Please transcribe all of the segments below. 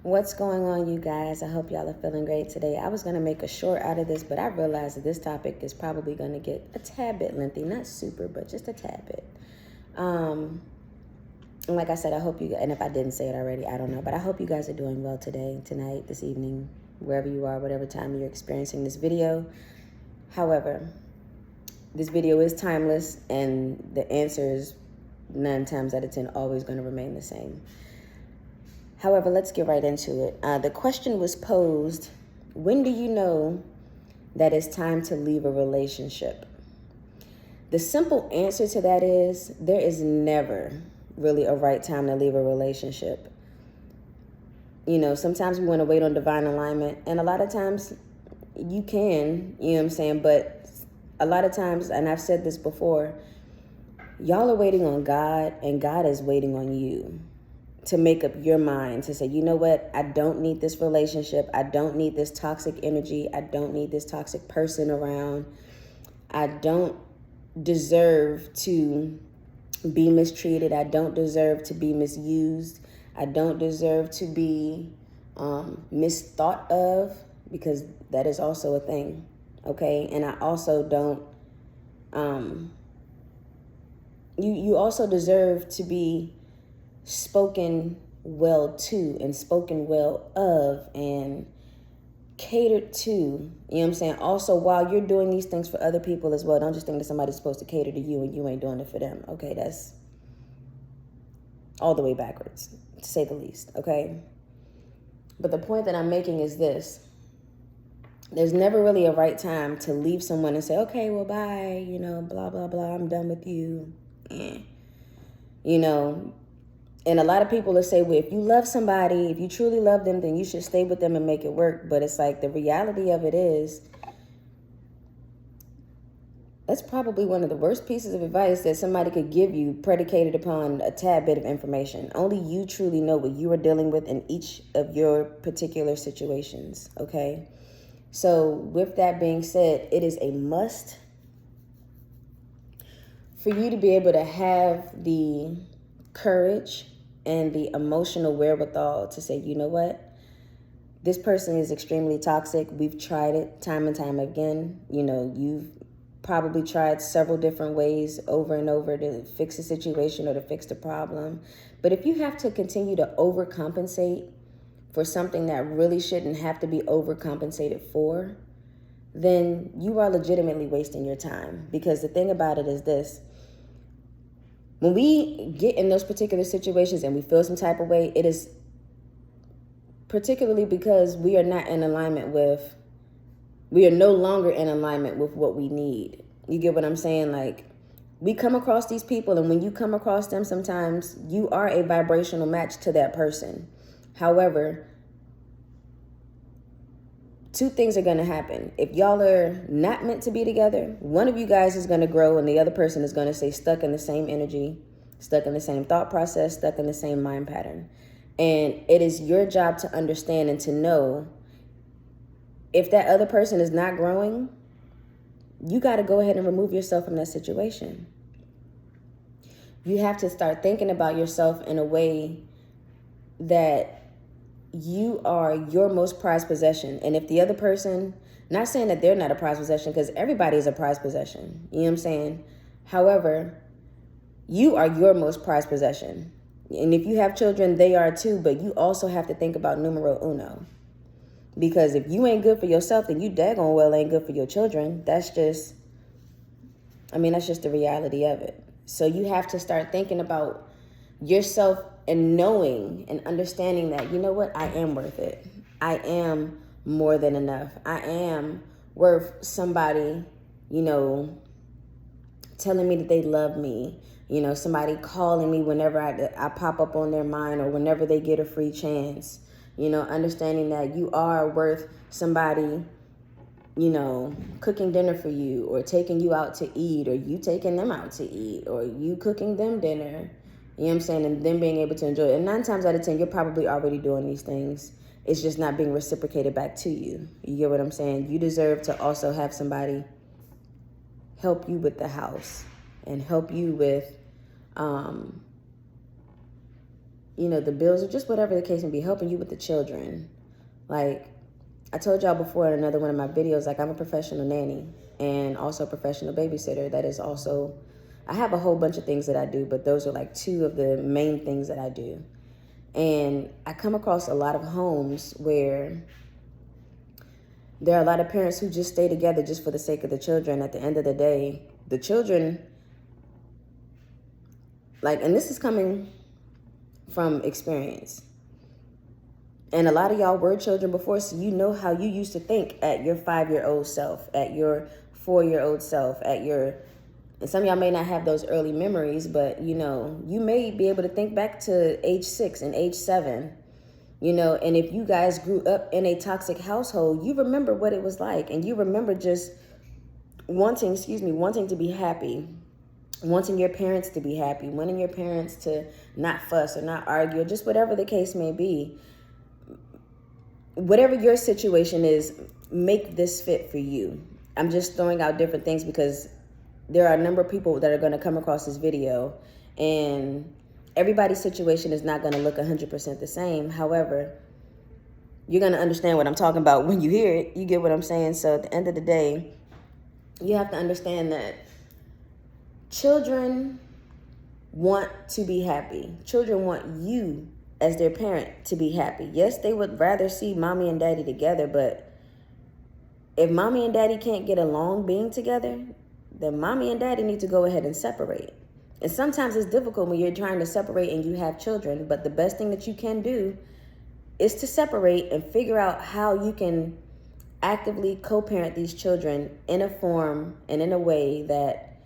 What's going on, you guys? I hope y'all are feeling great today. I was going to make a short out of this, but I realized that this topic is probably going to get a tad bit lengthy. Not super, but just a tad bit. And like I said, I hope you, and if I didn't say it already, I don't know, but I hope you guys are doing well today, tonight, this evening, wherever you are, whatever time you're experiencing this video. However, this video is timeless, and the answer is 9 times out of 10 always going to remain the same. However, let's get right into it. The question was posed, when do you know that it's time to leave a relationship? The simple answer to that is there is never really a right time to leave a relationship. You know, sometimes we want to wait on divine alignment, and a lot of times you can, you know what I'm saying? But a lot of times, and I've said this before, y'all are waiting on God, and God is waiting on you to make up your mind to say, you know what, I don't need this relationship. I don't need this toxic energy. I don't need this toxic person around. I don't deserve to be mistreated. I don't deserve to be misused. I don't deserve to be misthought of, because that is also a thing, okay? And I also don't, you also deserve to be spoken well to and spoken well of and catered to, you know what I'm saying? Also, while you're doing these things for other people as well, don't just think that somebody's supposed to cater to you and you ain't doing it for them, okay? That's all the way backwards, to say the least, okay? But the point that I'm making is this. There's never really a right time to leave someone and say, okay, well, bye, you know, blah, blah, blah, I'm done with you. You know, and a lot of people will say, well, if you love somebody, if you truly love them, then you should stay with them and make it work. But it's like, the reality of it is, that's probably one of the worst pieces of advice that somebody could give you, predicated upon a tad bit of information. Only you truly know what you are dealing with in each of your particular situations, okay? So with that being said, it is a must for you to be able to have the courage and the emotional wherewithal to say, you know what, this person is extremely toxic. We've tried it time and time again. You know, you've probably tried several different ways over and over to fix a situation or to fix the problem. But if you have to continue to overcompensate for something that really shouldn't have to be overcompensated for, then you are legitimately wasting your time. Because the thing about it is this: when we get in those particular situations and we feel some type of way, it is particularly because we are not in alignment with, we are no longer in alignment with what we need. You get what I'm saying? Like, we come across these people, and when you come across them, sometimes you are a vibrational match to that person. However, two things are going to happen. If y'all are not meant to be together, one of you guys is going to grow and the other person is going to stay stuck in the same energy, stuck in the same thought process, stuck in the same mind pattern. And it is your job to understand and to know, if that other person is not growing, you got to go ahead and remove yourself from that situation. You have to start thinking about yourself in a way that you are your most prized possession. And if the other person, not saying that they're not a prized possession, because everybody is a prized possession, you know what I'm saying? However, you are your most prized possession. And if you have children, they are too, but you also have to think about numero uno. Because if you ain't good for yourself, then you daggone well ain't good for your children. That's just the reality of it. So you have to start thinking about yourself and knowing and understanding that, you know what, I am worth it. I am more than enough. I am worth somebody, you know, telling me that they love me. You know, somebody calling me whenever I pop up on their mind, or whenever they get a free chance. You know, understanding that you are worth somebody, you know, cooking dinner for you, or taking you out to eat, or you taking them out to eat, or you cooking them dinner. You know what I'm saying? And them being able to enjoy it. And 9 times out of 10, you're probably already doing these things. It's just not being reciprocated back to you. You get what I'm saying? You deserve to also have somebody help you with the house and help you with the bills or just whatever the case may be, helping you with the children. Like I told y'all before in another one of my videos, like I'm a professional nanny and also a professional babysitter. That is also, I have a whole bunch of things that I do, but those are like two of the main things that I do. And I come across a lot of homes where there are a lot of parents who just stay together just for the sake of the children. At the end of the day, the children, like, and this is coming from experience. And a lot of y'all were children before, so you know how you used to think at your 5-year-old self, at your 4-year-old self, and some of y'all may not have those early memories, but you may be able to think back to age 6 and age 7, and if you guys grew up in a toxic household, you remember what it was like, and you remember just wanting to be happy, wanting your parents to be happy, wanting your parents to not fuss or not argue, or just whatever the case may be. Whatever your situation is, make this fit for you. I'm just throwing out different things because there are a number of people that are going to come across this video, and everybody's situation is not going to look 100% the same. However, you're going to understand what I'm talking about when you hear it. You get what I'm saying? So at the end of the day, you have to understand that children want to be happy. Children want you as their parent to be happy. Yes, they would rather see mommy and daddy together, but if mommy and daddy can't get along being together, then mommy and daddy need to go ahead and separate. And sometimes it's difficult when you're trying to separate and you have children, but the best thing that you can do is to separate and figure out how you can actively co-parent these children in a form and in a way that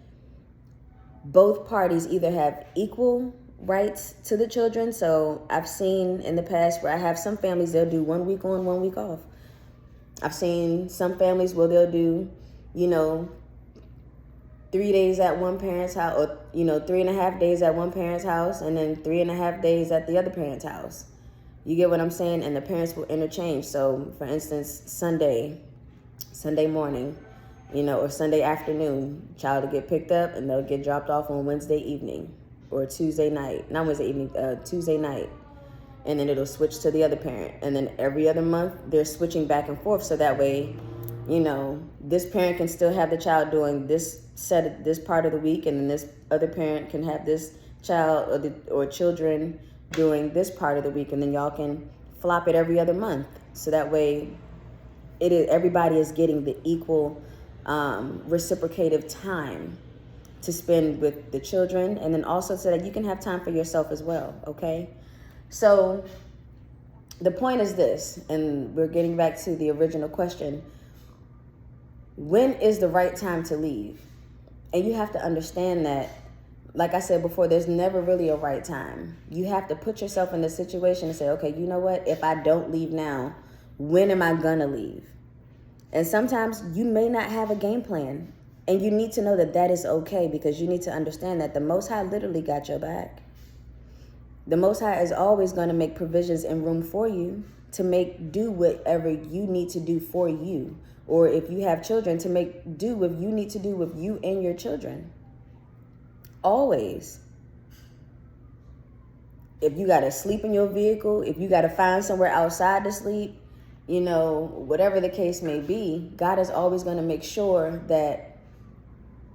both parties either have equal rights to the children. So I've seen in the past where I have some families, they'll do 1 week on, 1 week off. I've seen some families where they'll do, 3 days at one parent's house, or 3.5 days at one parent's house, and then 3.5 days at the other parent's house. You get what I'm saying? And the parents will interchange. So for instance, Sunday morning, or Sunday afternoon, child will get picked up and they'll get dropped off on Wednesday evening or Tuesday night, not Wednesday evening, Tuesday night. And then it'll switch to the other parent. And then every other month they're switching back and forth. So that way, this parent can still have the child doing this part of the week, and then this other parent can have this child or children doing this part of the week, and then y'all can flop it every other month. So that way, everybody is getting the equal reciprocative time to spend with the children, and then also so that you can have time for yourself as well. Okay, so the point is this, and we're getting back to the original question. When is the right time to leave? And you have to understand that, like I said before, there's never really a right time. You have to put yourself in the situation and say, okay, you know what? If I don't leave now, when am I gonna leave? And sometimes you may not have a game plan. And you need to know that that is okay, because you need to understand that the Most High literally got your back. The Most High is always going to make provisions and room for you to do whatever you need to do for you. Or if you have children, to do what you need to do with you and your children. Always. If you got to sleep in your vehicle, if you got to find somewhere outside to sleep, whatever the case may be, God is always going to make sure that.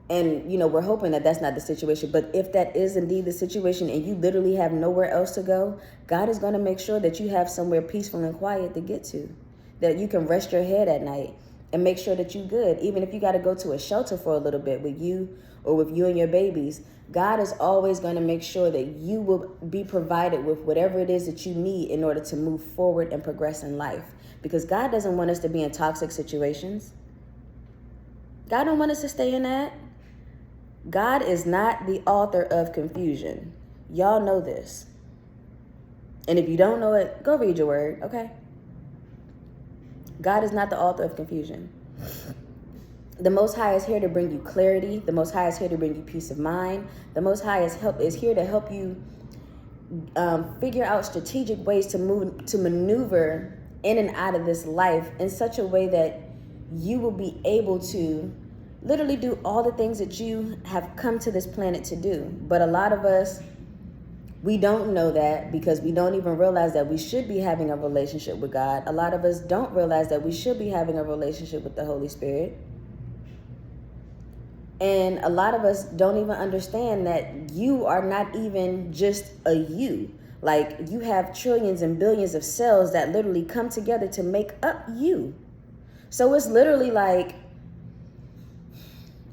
And, we're hoping that that's not the situation. But if that is indeed the situation and you literally have nowhere else to go, God is going to make sure that you have somewhere peaceful and quiet to get to, that you can rest your head at night and make sure that you're good. Even if you got to go to a shelter for a little bit with you and your babies, God is always going to make sure that you will be provided with whatever it is that you need in order to move forward and progress in life. Because God doesn't want us to be in toxic situations. God don't want us to stay in that. God is not the author of confusion. Y'all know this. And if you don't know it, go read your word, okay? God is not the author of confusion. The Most High is here to bring you clarity. The Most High is here to bring you peace of mind. The Most High is here to help you figure out strategic ways to maneuver in and out of this life in such a way that you will be able to literally do all the things that you have come to this planet to do. But a lot of us, We don't know that because we don't even realize that we should be having a relationship with God. A lot of us don't realize that we should be having a relationship with the Holy Spirit. And a lot of us don't even understand that you are not even just a you. Like, you have trillions and billions of cells that literally come together to make up you. So it's literally like,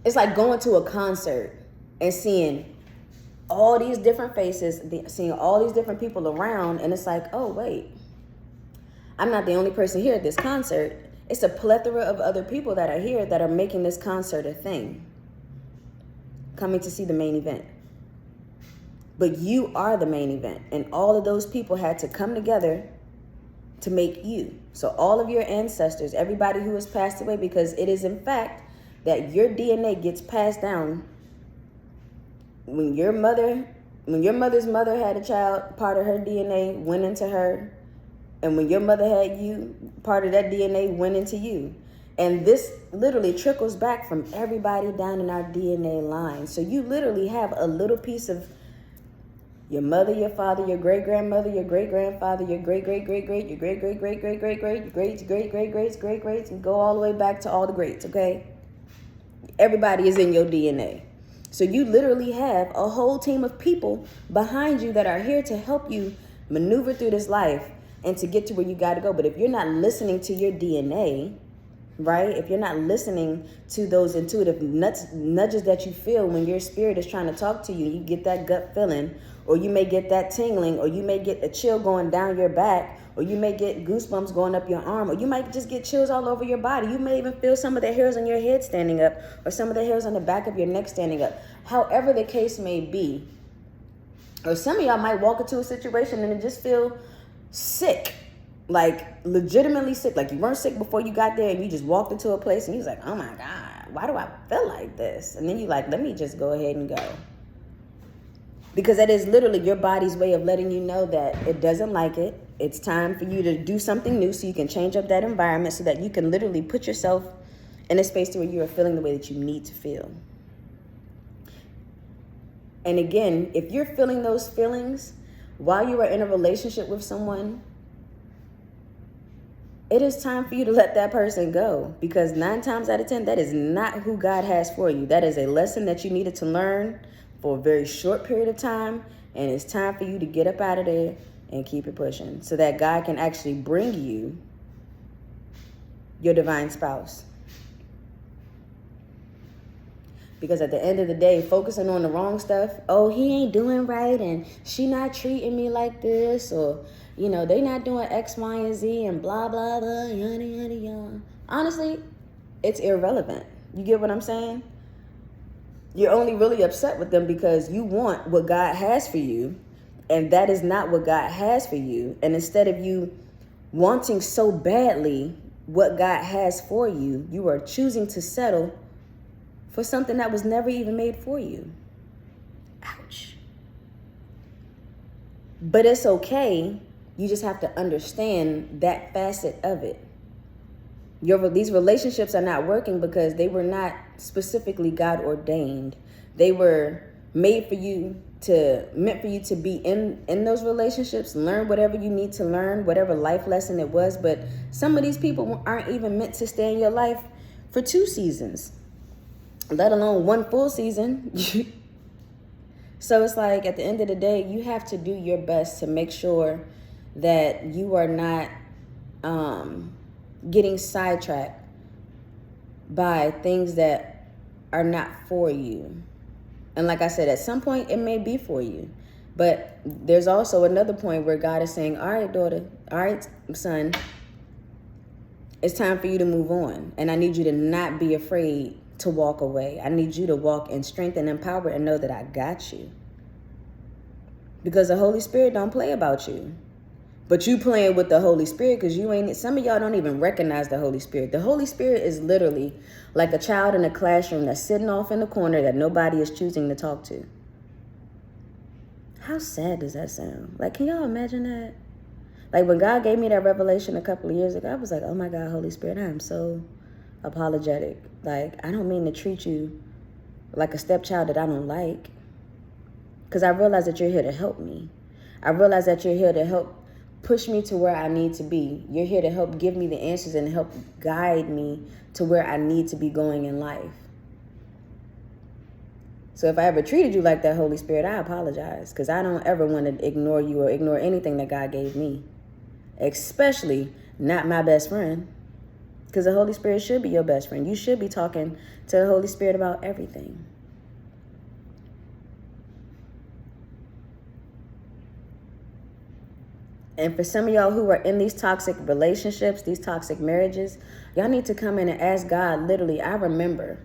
it's like going to a concert and seeing all these different faces, seeing all these different people around, and it's like, oh, wait, I'm not the only person here at this concert. It's a plethora of other people that are here that are making this concert a thing, coming to see the main event. But you are the main event, and all of those people had to come together to make you. So all of your ancestors, everybody who has passed away, because it is in fact that your DNA gets passed down. When your mother's mother had a child, part of her DNA went into her. And when your mother had you, part of that DNA went into you. And this literally trickles back from everybody down in our DNA line. So you literally have a little piece of your mother, your father, your great-grandmother, your great-grandfather, your great-great-great-great, your great-great-great-great-great-great, your great-great-great-greats, and go all the way back to all the greats, okay? Everybody is in your DNA. So you literally have a whole team of people behind you that are here to help you maneuver through this life and to get to where you got to go. But if you're not listening to your DNA, right? If you're not listening to those intuitive nudges that you feel when your spirit is trying to talk to you, you get that gut feeling, or you may get that tingling, or you may get a chill going down your back, or you may get goosebumps going up your arm, or you might just get chills all over your body. You may even feel some of the hairs on your head standing up, or some of the hairs on the back of your neck standing up. However the case may be, or some of y'all might walk into a situation and just feel sick, like legitimately sick. Like you weren't sick before you got there, and you just walked into a place and you was like, oh my God, why do I feel like this? And then you like, let me just go ahead and go. Because that is literally your body's way of letting you know that it doesn't like it. It's time for you to do something new so you can change up that environment so that you can literally put yourself in a space to where you are feeling the way that you need to feel. And again, if you're feeling those feelings while you are in a relationship with someone, it is time for you to let that person go, because 9 times out of 10, that is not who God has for you. That is a lesson that you needed to learn for a very short period of time, and it's time for you to get up out of there and keep it pushing so that God can actually bring you your divine spouse. Because at the end of the day, focusing on the wrong stuff, oh, he ain't doing right, and she not treating me like this, or, you know, they not doing X, Y, and Z, and blah, blah, blah, yada, yada, yada. Honestly, it's irrelevant. You get what I'm saying? You're only really upset with them because you want what God has for you, and that is not what God has for you. And instead of you wanting so badly what God has for you, you are choosing to settle for something that was never even made for you. Ouch. But it's okay. You just have to understand that facet of it. These relationships are not working because they were not specifically God ordained. They were meant for you to be in those relationships, learn whatever you need to learn, whatever life lesson it was. But some of these people aren't even meant to stay in your life for 2 seasons, let alone 1 full season. So it's like, at the end of the day, you have to do your best to make sure that you are not getting sidetracked by things that are not for you. And like I said, at some point it may be for you, but there's also another point where God is saying, all right, daughter, all right, son, it's time for you to move on. And I need you to not be afraid to walk away. I need you to walk in strength and in power and know that I got you. Because the Holy Spirit don't play about you. But you playing with the Holy Spirit because some of y'all don't even recognize the Holy Spirit. The Holy Spirit is literally like a child in a classroom that's sitting off in the corner that nobody is choosing to talk to. How sad does that sound? Like, can y'all imagine that? Like, when God gave me that revelation a couple of years ago, I was like, oh my God, Holy Spirit, I am so apologetic. Like, I don't mean to treat you like a stepchild that I don't like. Because I realize that you're here to help me. I realize that you're here to help push me to where I need to be. You're here to help give me the answers and help guide me to where I need to be going in life. So if I ever treated you like that, Holy Spirit, I apologize, because I don't ever want to ignore you or ignore anything that God gave me, especially not my best friend, because the Holy Spirit should be your best friend. You should be talking to the Holy Spirit about everything. And for some of y'all who are in these toxic relationships, these toxic marriages, y'all need to come in and ask God. Literally, I remember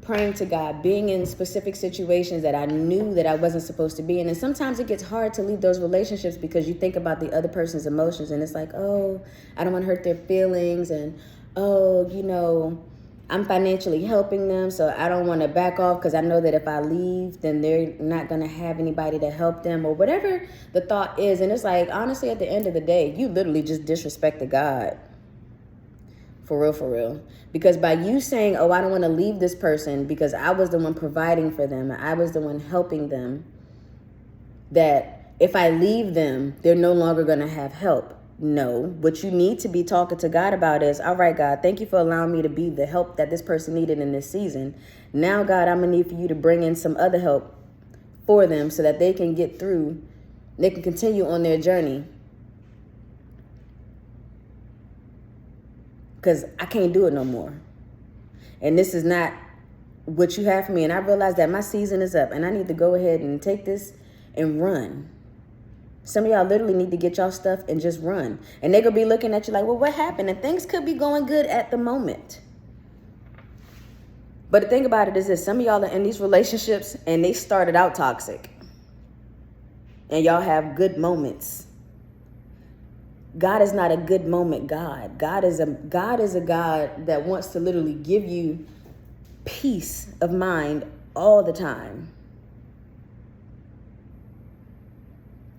praying to God, being in specific situations that I knew that I wasn't supposed to be in. And sometimes it gets hard to leave those relationships because you think about the other person's emotions, and it's like, oh, I don't want to hurt their feelings, and oh, you know, I'm financially helping them, so I don't want to back off because I know that if I leave, then they're not going to have anybody to help them, or whatever the thought is. And it's like, honestly, at the end of the day, you literally just disrespected God. For real, for real. Because by you saying, oh, I don't want to leave this person because I was the one providing for them, I was the one helping them, that if I leave them, they're no longer going to have help. No, what you need to be talking to God about is, all right, God, thank you for allowing me to be the help that this person needed in this season. Now, God, I'm going to need for you to bring in some other help for them so that they can get through, they can continue on their journey. Because I can't do it no more. And this is not what you have for me. And I realize that my season is up and I need to go ahead and take this and run. Some of y'all literally need to get y'all stuff and just run. And they're going to be looking at you like, well, what happened? And things could be going good at the moment. But the thing about it is this: some of y'all are in these relationships and they started out toxic. And y'all have good moments. God is not a good moment God. God is a God that wants to literally give you peace of mind all the time.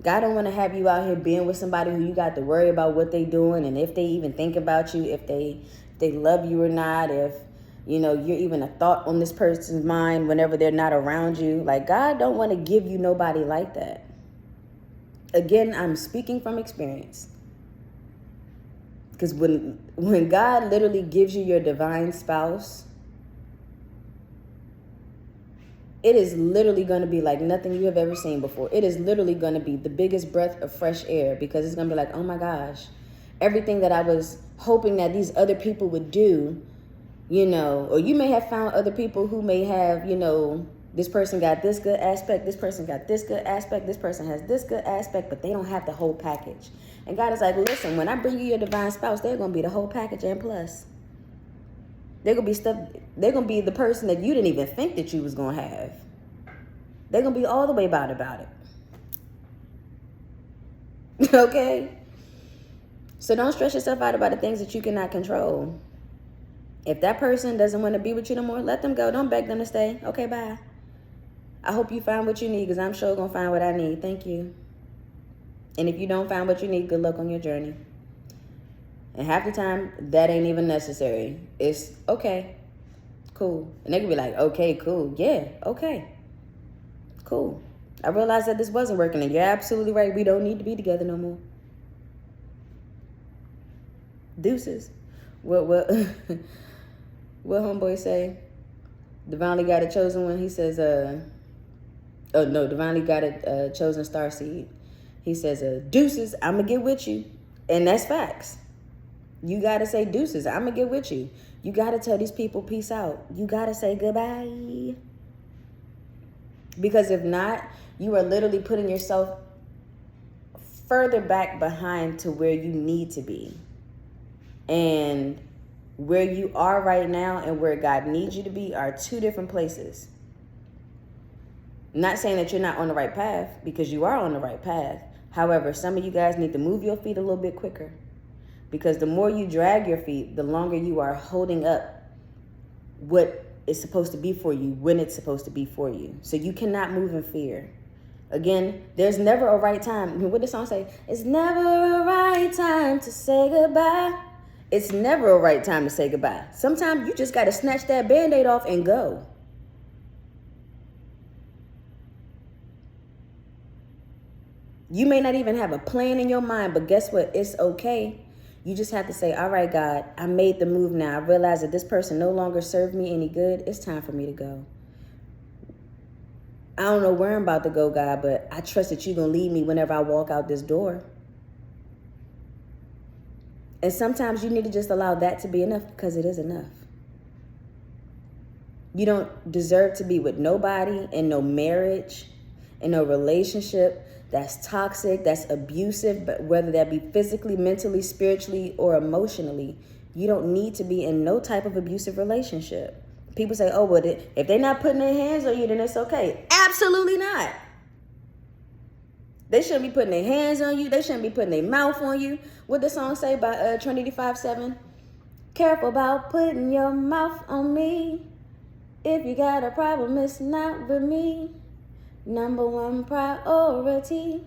God don't want to have you out here being with somebody who you got to worry about what they doing and if they even think about you, if they love you or not, if you know you're even a thought on this person's mind whenever they're not around you. Like, God don't want to give you nobody like that. Again, I'm speaking from experience. Because when God literally gives you your divine spouse, it is literally going to be like nothing you have ever seen before. It is literally going to be the biggest breath of fresh air, because it's going to be like, oh my gosh, everything that I was hoping that these other people would do, you know, or you may have found other people who may have, you know, this person got this good aspect, this person got this good aspect, this person has this good aspect, but they don't have the whole package. And God is like, listen, when I bring you your divine spouse, they're going to be the whole package and plus. They're going to be stuff, they're going to be the person that you didn't even think that you was going to have. They're going to be all the way about it. Okay? So don't stress yourself out about the things that you cannot control. If that person doesn't want to be with you no more, let them go. Don't beg them to stay. Okay, bye. I hope you find what you need, because I'm sure going to find what I need. Thank you. And if you don't find what you need, good luck on your journey. And half the time, that ain't even necessary. It's okay, cool. And they can be like, okay, cool. Yeah, okay, cool. I realized that this wasn't working, and you're absolutely right. We don't need to be together no more. Deuces. What homeboy say? Divinely got a chosen one. He says, oh no, divinely got a chosen star seed. He says, deuces, I'm going to get with you. And that's facts. You got to say deuces, I'm going to get with you. You got to tell these people peace out. You got to say goodbye. Because if not, you are literally putting yourself further back behind to where you need to be. And where you are right now and where God needs you to be are two different places. Not saying that you're not on the right path, because you are on the right path. However, some of you guys need to move your feet a little bit quicker, because the more you drag your feet, the longer you are holding up what is supposed to be for you when it's supposed to be for you. So you cannot move in fear. Again, there's never a right time. What does the song say? It's never a right time to say goodbye. It's never a right time to say goodbye. Sometimes you just got to snatch that Band-Aid off and go. You may not even have a plan in your mind, but guess what? It's okay. You just have to say, all right, God, I made the move now. I realize that this person no longer served me any good. It's time for me to go. I don't know where I'm about to go, God, but I trust that you're going to lead me whenever I walk out this door. And sometimes you need to just allow that to be enough, because it is enough. You don't deserve to be with nobody in no marriage, in no relationship that's toxic, that's abusive, but whether that be physically, mentally, spiritually, or emotionally. You don't need to be in no type of abusive relationship. People say, oh, well, if they're not putting their hands on you, then it's okay. Absolutely not. They shouldn't be putting their hands on you. They shouldn't be putting their mouth on you. What the song say by Trinity 5:7? Careful about putting your mouth on me. If you got a problem, it's not with me. Number one priority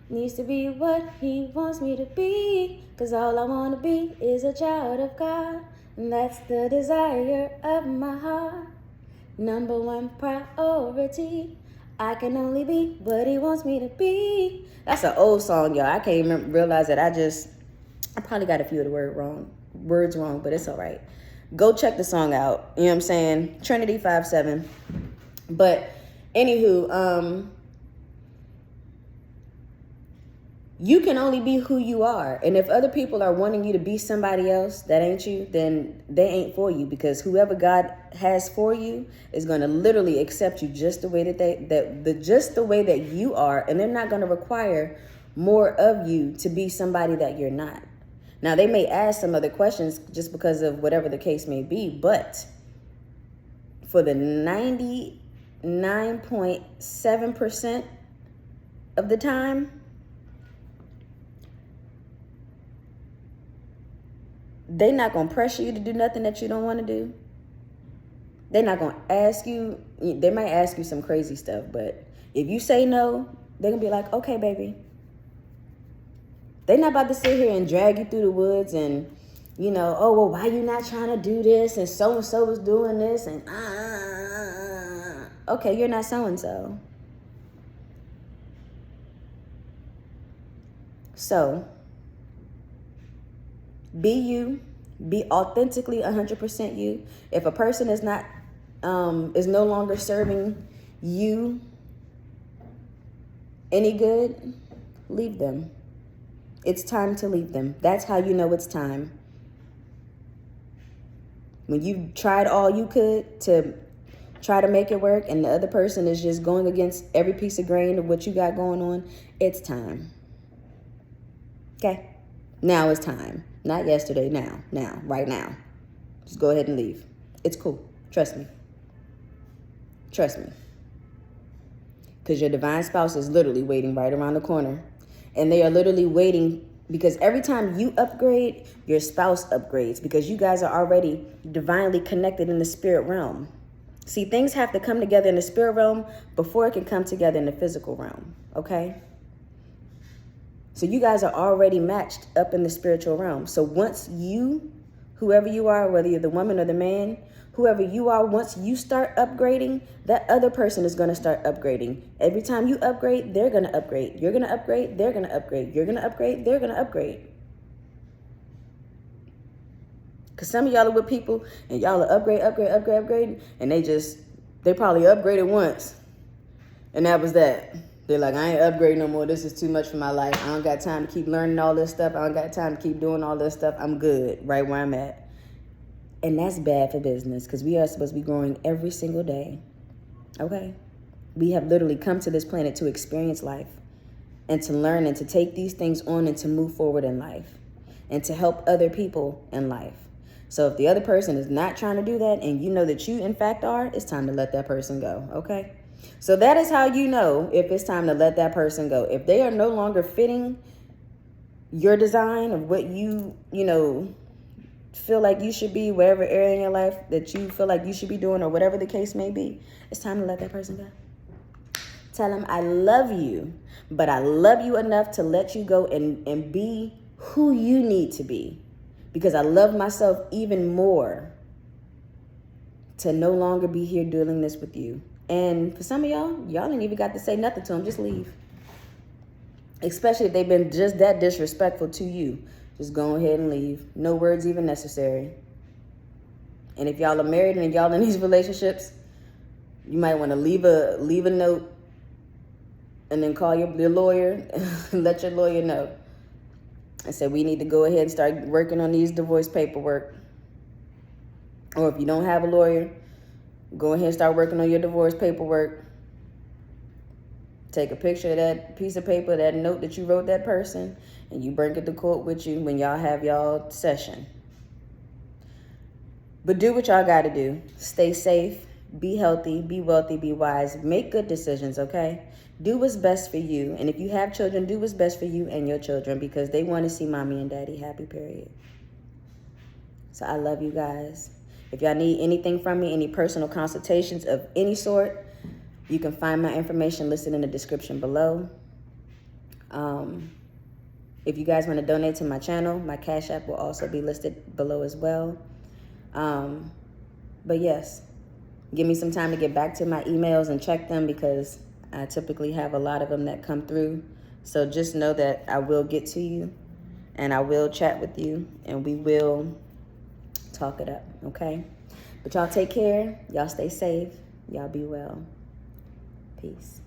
needs to be what he wants me to be. 'Cause all I want to be is a child of God. And that's the desire of my heart. Number one priority. I can only be what he wants me to be. That's an old song, y'all. I can't even realize that I probably got a few of the words wrong, but it's all right. Go check the song out. You know what I'm saying? Trinity 5:7. But anywho, you can only be who you are. And if other people are wanting you to be somebody else that ain't you, then they ain't for you, because whoever God has for you is going to literally accept you just the way just the way that you are, and they're not going to require more of you to be somebody that you're not. Now, they may ask some other questions just because of whatever the case may be, but for the 99.7% of the time, they're not going to pressure you to do nothing that you don't want to do. They're not going to ask you. They might ask you some crazy stuff, but if you say no, they're going to be like, okay, baby. They're not about to sit here and drag you through the woods and, oh, well, why you not trying to do this? And so was doing this. And, okay, you're not so-and-so. So, be you. Be authentically 100% you. If a person is not, is no longer serving you any good, leave them. It's time to leave them. That's how you know it's time. When you've tried all you could to try to make it work and the other person is just going against every piece of grain of what you got going on, it's time. Okay? Now it's time. Not yesterday, now, right now. Just go ahead and leave. It's cool. Trust me. Trust me. Because your divine spouse is literally waiting right around the corner. And they are literally waiting, because every time you upgrade, your spouse upgrades, because you guys are already divinely connected in the spirit realm. See, things have to come together in the spirit realm before it can come together in the physical realm, okay? So you guys are already matched up in the spiritual realm. So once you, whoever you are, whether you're the woman or the man, whoever you are, once you start upgrading, that other person is going to start upgrading. Every time you upgrade, they're going to upgrade. You're going to upgrade, they're going to upgrade. You're going to upgrade, they're going to upgrade. Because some of y'all are with people and y'all are upgrade, and they probably upgraded once. And that was that. They're like, I ain't upgrading no more. This is too much for my life. I don't got time to keep learning all this stuff. I don't got time to keep doing all this stuff. I'm good right where I'm at. And that's bad for business, because we are supposed to be growing every single day. Okay? We have literally come to this planet to experience life and to learn and to take these things on and to move forward in life and to help other people in life. So if the other person is not trying to do that and you know that you in fact are, it's time to let that person go. Okay? So that is how you know if it's time to let that person go. If they are no longer fitting your design of what you feel like you should be, whatever area in your life that you feel like you should be doing, or whatever the case may be, it's time to let that person go. Tell them, I love you, but I love you enough to let you go and be who you need to be, because I love myself even more to no longer be here doing this with you. And for some of y'all ain't even got to say nothing to them. Just leave. Especially if they've been just that disrespectful to you. Just go ahead and leave. No words even necessary. And if y'all are married and y'all in these relationships, you might want to leave a note and then call your lawyer and let your lawyer know. And say, we need to go ahead and start working on these divorce paperwork. Or if you don't have a lawyer, go ahead and start working on your divorce paperwork. Take a picture of that piece of paper, that note that you wrote that person, and you bring it to court with you when y'all have y'all session. But do what y'all got to do. Stay safe, be healthy, be wealthy, be wise. Make good decisions, okay? Do what's best for you. And if you have children, do what's best for you and your children, because they want to see mommy and daddy happy, period. So I love you guys. If y'all need anything from me, any personal consultations of any sort, you can find my information listed in the description below. If you guys want to donate to my channel, my Cash App will also be listed below as well. But yes, give me some time to get back to my emails and check them, because I typically have a lot of them that come through. So just know that I will get to you, and I will chat with you, and we will talk it up, okay? But y'all take care. Y'all stay safe. Y'all be well. Peace.